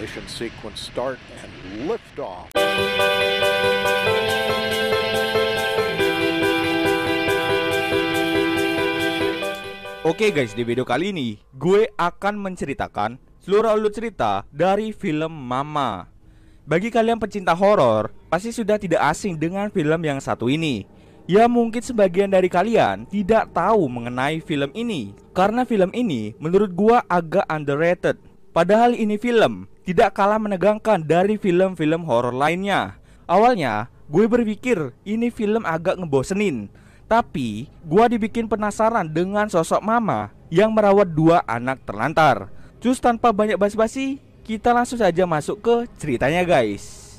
Mission sequence start and liftoff. Oke guys, di video kali ini gue akan menceritakan seluruh alur cerita dari film Mama. Bagi kalian pecinta horor, pasti sudah tidak asing dengan film yang satu ini. Ya mungkin sebagian dari kalian tidak tahu mengenai film ini, karena film ini menurut gue agak underrated. Padahal ini film tidak kalah menegangkan dari film-film horor lainnya. Awalnya gue berpikir ini film agak ngebosenin, tapi gua dibikin penasaran dengan sosok Mama yang merawat dua anak terlantar. Terus tanpa banyak basa-basi, kita langsung saja masuk ke ceritanya guys.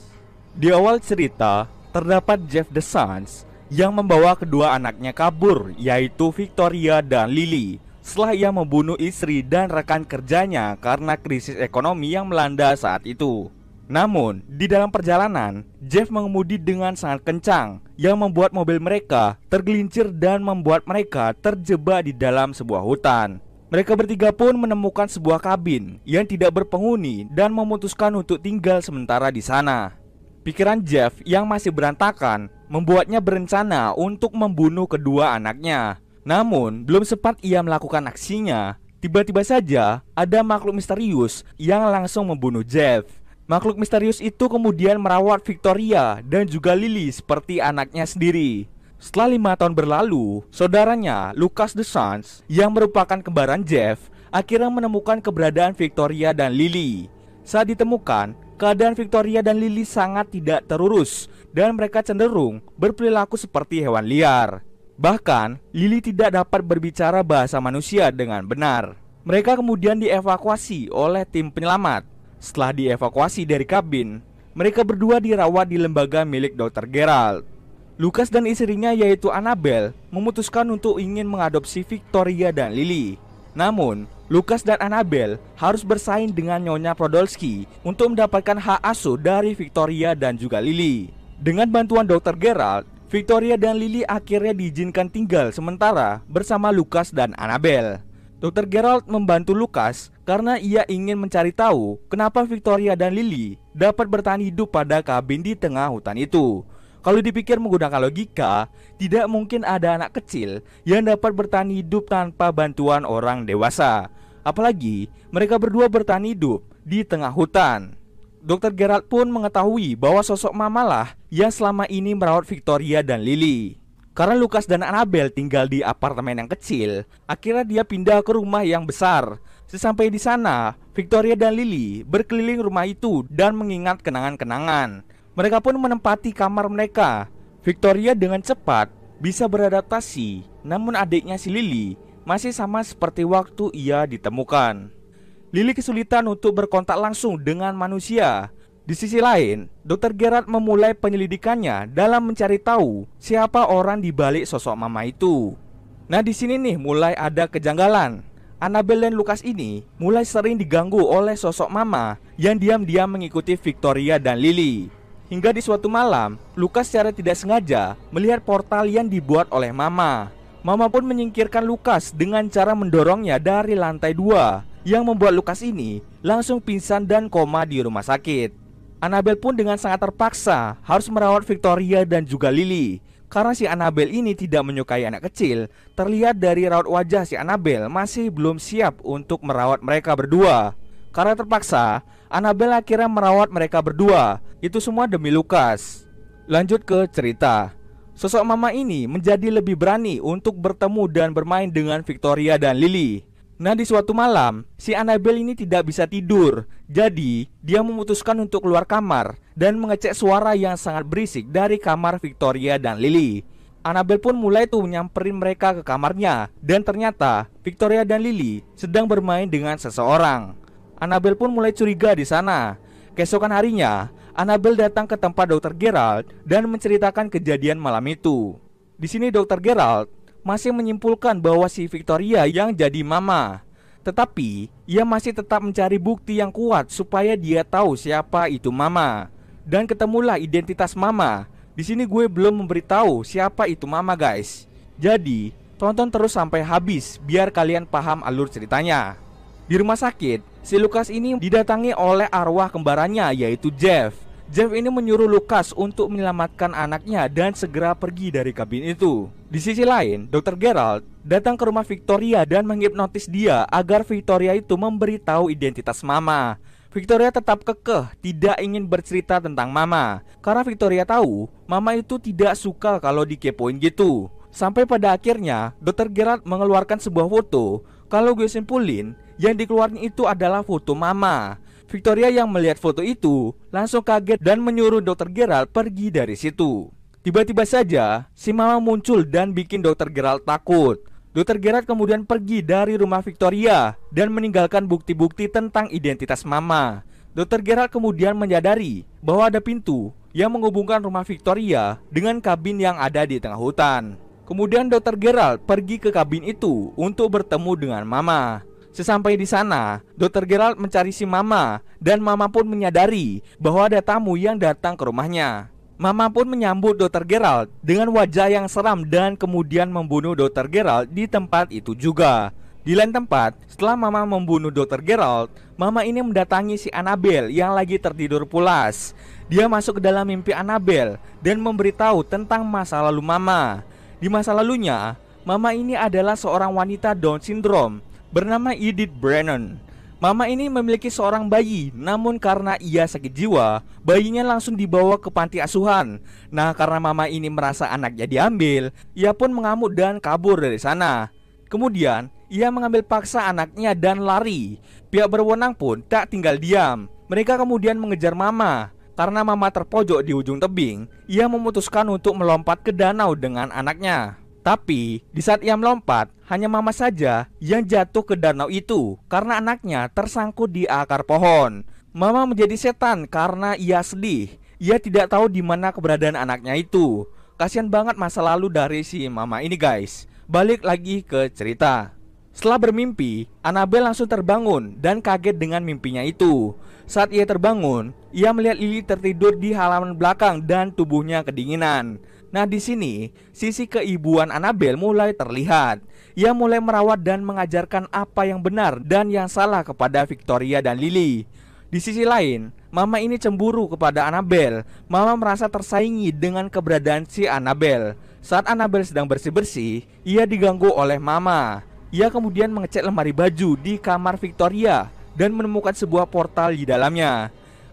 Di awal cerita, terdapat Jeff the Sons yang membawa kedua anaknya kabur, yaitu Victoria dan Lily, setelah ia membunuh istri dan rekan kerjanya karena krisis ekonomi yang melanda saat itu. Namun, di dalam perjalanan, Jeff mengemudi dengan sangat kencang yang membuat mobil mereka tergelincir dan membuat mereka terjebak di dalam sebuah hutan. Mereka bertiga pun menemukan sebuah kabin yang tidak berpenghuni dan memutuskan untuk tinggal sementara di sana. Pikiran Jeff yang masih berantakan membuatnya berencana untuk membunuh kedua anaknya. Namun, belum sempat ia melakukan aksinya, tiba-tiba saja ada makhluk misterius yang langsung membunuh Jeff. Makhluk misterius itu kemudian merawat Victoria dan juga Lily seperti anaknya sendiri. Setelah 5 tahun berlalu, saudaranya Lucas the Sons yang merupakan kembaran Jeff akhirnya menemukan keberadaan Victoria dan Lily. Saat ditemukan, keadaan Victoria dan Lily sangat tidak terurus dan mereka cenderung berperilaku seperti hewan liar. Bahkan, Lily tidak dapat berbicara bahasa manusia dengan benar. Mereka kemudian dievakuasi oleh tim penyelamat. Setelah dievakuasi dari kabin, mereka berdua dirawat di lembaga milik Dr. Gerald. Lucas dan istrinya yaitu Annabelle memutuskan untuk ingin mengadopsi Victoria dan Lily. Namun, Lucas dan Annabelle harus bersaing dengan Nyonya Podolsky untuk mendapatkan hak asuh dari Victoria dan juga Lily. Dengan bantuan Dr. Gerald, Victoria dan Lily akhirnya diizinkan tinggal sementara bersama Lucas dan Annabelle. Dr. Gerald membantu Lucas karena ia ingin mencari tahu kenapa Victoria dan Lily dapat bertahan hidup pada kabin di tengah hutan itu. Kalau dipikir menggunakan logika, tidak mungkin ada anak kecil yang dapat bertahan hidup tanpa bantuan orang dewasa. Apalagi mereka berdua bertahan hidup di tengah hutan. Dr. Gerald pun mengetahui bahwa sosok Mama lah yang selama ini merawat Victoria dan Lily. Karena Lucas dan Annabelle tinggal di apartemen yang kecil, akhirnya dia pindah ke rumah yang besar. Sesampai di sana, Victoria dan Lily berkeliling rumah itu dan mengingat kenangan-kenangan. Mereka pun menempati kamar mereka. Victoria dengan cepat bisa beradaptasi, namun adiknya si Lily masih sama seperti waktu ia ditemukan. Lily kesulitan untuk berkontak langsung dengan manusia. Di sisi lain, Dr. Gerard memulai penyelidikannya dalam mencari tahu siapa orang di balik sosok Mama itu. Nah, di sini nih mulai ada kejanggalan. Annabelle dan Lucas ini mulai sering diganggu oleh sosok Mama yang diam-diam mengikuti Victoria dan Lily. Hingga di suatu malam, Lucas secara tidak sengaja melihat portal yang dibuat oleh Mama. Mama pun menyingkirkan Lucas dengan cara mendorongnya dari lantai 2, yang membuat Lucas ini langsung pingsan dan koma di rumah sakit. Annabelle pun dengan sangat terpaksa harus merawat Victoria dan juga Lily. Karena si Annabelle ini tidak menyukai anak kecil, terlihat dari raut wajah si Annabelle masih belum siap untuk merawat mereka berdua. Karena terpaksa, Annabelle akhirnya merawat mereka berdua. Itu semua demi Lucas. Lanjut ke cerita. Sosok Mama ini menjadi lebih berani untuk bertemu dan bermain dengan Victoria dan Lily. Nah, di suatu malam, si Annabelle ini tidak bisa tidur. Jadi, dia memutuskan untuk keluar kamar dan mengecek suara yang sangat berisik dari kamar Victoria dan Lily. Annabelle pun mulai tuh nyamperin mereka ke kamarnya. Dan ternyata, Victoria dan Lily sedang bermain dengan seseorang. Annabelle pun mulai curiga di sana. Keesokan harinya, Annabelle datang ke tempat Dr. Gerald dan menceritakan kejadian malam itu. Di sini Dr. Gerald masih menyimpulkan bahwa si Victoria yang jadi Mama. Tetapi, ia masih tetap mencari bukti yang kuat supaya dia tahu siapa itu Mama. Dan ketemulah identitas Mama. Di sini gue belum memberitahu siapa itu Mama guys. Jadi, tonton terus sampai habis biar kalian paham alur ceritanya. Di Di rumah sakit, si Lucas ini didatangi oleh arwah kembarannya yaitu Jeff. Jeff ini menyuruh Lucas untuk menyelamatkan anaknya dan segera pergi dari kabin itu. Di sisi lain, Dr. Geralt datang ke rumah Victoria dan menghipnotis dia agar Victoria itu memberitahu identitas Mama. Victoria tetap kekeh tidak ingin bercerita tentang Mama karena Victoria tahu Mama itu tidak suka kalau dikepoin gitu. Sampai pada akhirnya Dr. Geralt mengeluarkan sebuah foto. Kalau gue simpulin, yang dikeluarkan itu adalah foto Mama. Victoria yang melihat foto itu langsung kaget dan menyuruh Dr. Geralt pergi dari situ. Tiba-tiba saja si Mama muncul dan bikin Dr. Geralt takut. Dr. Geralt kemudian pergi dari rumah Victoria dan meninggalkan bukti-bukti tentang identitas Mama. Dr. Geralt kemudian menyadari bahwa ada pintu yang menghubungkan rumah Victoria dengan kabin yang ada di tengah hutan. Kemudian Dr. Geralt pergi ke kabin itu untuk bertemu dengan Mama. Sesampai di sana, Dr. Geralt mencari si Mama dan Mama pun menyadari bahwa ada tamu yang datang ke rumahnya. Mama pun menyambut Dr. Geralt dengan wajah yang seram dan kemudian membunuh Dr. Geralt di tempat itu juga. Di lain tempat, setelah Mama membunuh Dr. Geralt, Mama ini mendatangi si Annabelle yang lagi tertidur pulas. Dia masuk ke dalam mimpi Annabelle dan memberitahu tentang masa lalu Mama. Di masa lalunya, Mama ini adalah seorang wanita Down syndrome bernama Edith Brennan. Mama ini memiliki seorang bayi, namun karena ia sakit jiwa, bayinya langsung dibawa ke panti asuhan. Nah, karena Mama ini merasa anaknya diambil, ia pun mengamuk dan kabur dari sana. Kemudian, ia mengambil paksa anaknya dan lari. Pihak berwenang pun tak tinggal diam. Mereka kemudian mengejar Mama. Karena Mama terpojok di ujung tebing, ia memutuskan untuk melompat ke danau dengan anaknya. Tapi di saat ia melompat, hanya Mama saja yang jatuh ke danau itu karena anaknya tersangkut di akar pohon. Mama menjadi setan karena ia sedih. Ia tidak tahu di mana keberadaan anaknya itu. Kasian banget masa lalu dari si Mama ini guys. Balik lagi ke cerita. Setelah bermimpi, Annabelle langsung terbangun dan kaget dengan mimpinya itu. Saat ia terbangun, ia melihat Lily tertidur di halaman belakang dan tubuhnya kedinginan. Nah, di sini sisi keibuan Annabelle mulai terlihat. Ia mulai merawat dan mengajarkan apa yang benar dan yang salah kepada Victoria dan Lily. Di sisi lain, Mama ini cemburu kepada Annabelle. Mama merasa tersaingi dengan keberadaan si Annabelle. Saat Annabelle sedang bersih-bersih, ia diganggu oleh Mama. Ia kemudian mengecek lemari baju di kamar Victoria dan menemukan sebuah portal di dalamnya.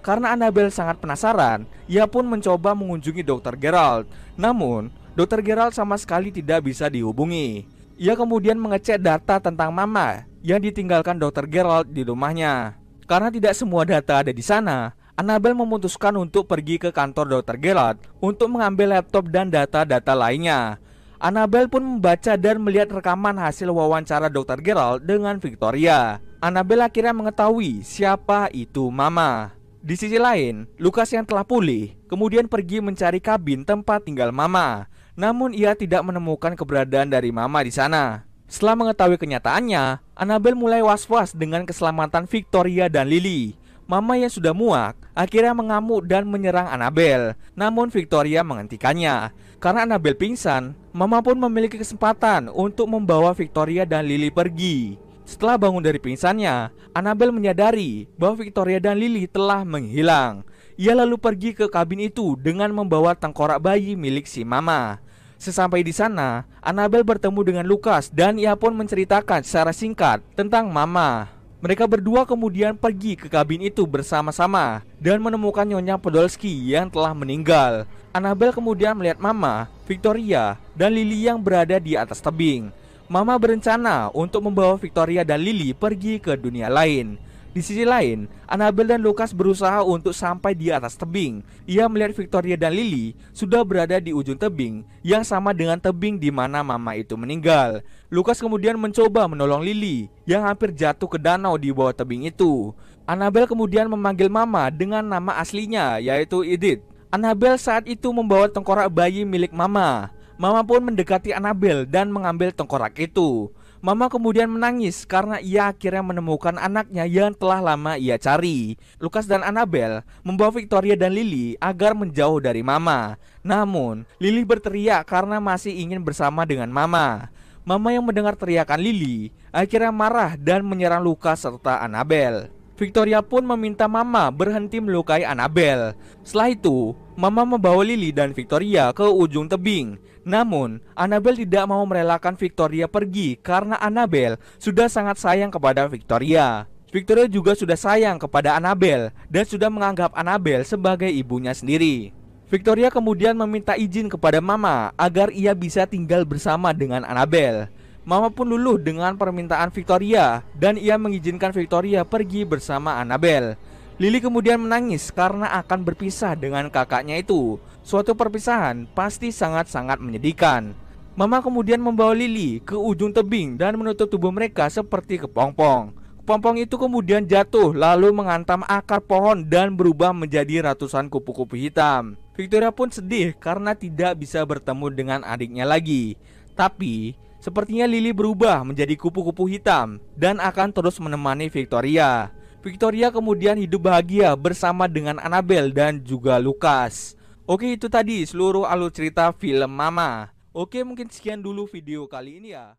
Karena Annabelle sangat penasaran, ia pun mencoba mengunjungi Dr. Geralt. Namun, Dr. Geralt sama sekali tidak bisa dihubungi. Ia kemudian mengecek data tentang Mama yang ditinggalkan Dr. Geralt di rumahnya. Karena tidak semua data ada di sana, Annabelle memutuskan untuk pergi ke kantor Dr. Geralt untuk mengambil laptop dan data-data lainnya. Annabelle pun membaca dan melihat rekaman hasil wawancara Dr. Geralt dengan Victoria. Annabelle akhirnya mengetahui siapa itu Mama. Di sisi lain, Lucas yang telah pulih kemudian pergi mencari kabin tempat tinggal Mama. Namun ia tidak menemukan keberadaan dari Mama di sana. Setelah mengetahui kenyataannya, Annabelle mulai was-was dengan keselamatan Victoria dan Lily. Mama yang sudah muak akhirnya mengamuk dan menyerang Annabelle. Namun Victoria menghentikannya. Karena Annabelle pingsan, Mama pun memiliki kesempatan untuk membawa Victoria dan Lily pergi. Setelah bangun dari pingsannya, Annabelle menyadari bahwa Victoria dan Lily telah menghilang. Ia lalu pergi ke kabin itu dengan membawa tengkorak bayi milik si Mama. Sesampai di sana, Annabelle bertemu dengan Lucas dan ia pun menceritakan secara singkat tentang Mama. Mereka berdua kemudian pergi ke kabin itu bersama-sama dan menemukan Nyonya Podolski yang telah meninggal. Annabelle kemudian melihat Mama, Victoria, dan Lily yang berada di atas tebing. Mama berencana untuk membawa Victoria dan Lily pergi ke dunia lain. Di sisi lain, Annabelle dan Lucas berusaha untuk sampai di atas tebing. Ia melihat Victoria dan Lily sudah berada di ujung tebing yang sama dengan tebing di mana Mama itu meninggal. Lucas kemudian mencoba menolong Lily yang hampir jatuh ke danau di bawah tebing itu. Annabelle kemudian memanggil Mama dengan nama aslinya, yaitu Edith. Annabelle saat itu membawa tengkorak bayi milik Mama. Mama pun mendekati Annabelle dan mengambil tengkorak itu. Mama kemudian menangis karena ia akhirnya menemukan anaknya yang telah lama ia cari. Lucas dan Annabelle membawa Victoria dan Lily agar menjauh dari Mama. Namun, Lily berteriak karena masih ingin bersama dengan Mama. Mama yang mendengar teriakan Lily akhirnya marah dan menyerang Lucas serta Annabelle. Victoria pun meminta Mama berhenti melukai Annabelle. Setelah itu, Mama membawa Lily dan Victoria ke ujung tebing. Namun, Annabelle tidak mau merelakan Victoria pergi karena Annabelle sudah sangat sayang kepada Victoria. Victoria juga sudah sayang kepada Annabelle dan sudah menganggap Annabelle sebagai ibunya sendiri. Victoria kemudian meminta izin kepada Mama agar ia bisa tinggal bersama dengan Annabelle. Mama pun luluh dengan permintaan Victoria dan ia mengizinkan Victoria pergi bersama Annabelle. Lily kemudian menangis karena akan berpisah dengan kakaknya itu. Suatu perpisahan pasti sangat-sangat menyedihkan. Mama kemudian membawa Lily ke ujung tebing dan menutup tubuh mereka seperti kepompong. Kepompong itu kemudian jatuh lalu menghantam akar pohon dan berubah menjadi ratusan kupu-kupu hitam. Victoria pun sedih karena tidak bisa bertemu dengan adiknya lagi. Tapi sepertinya Lily berubah menjadi kupu-kupu hitam dan akan terus menemani Victoria. Victoria kemudian hidup bahagia bersama dengan Annabelle dan juga Lucas. Oke, itu tadi seluruh alur cerita film Mama. Oke, mungkin sekian dulu video kali ini ya.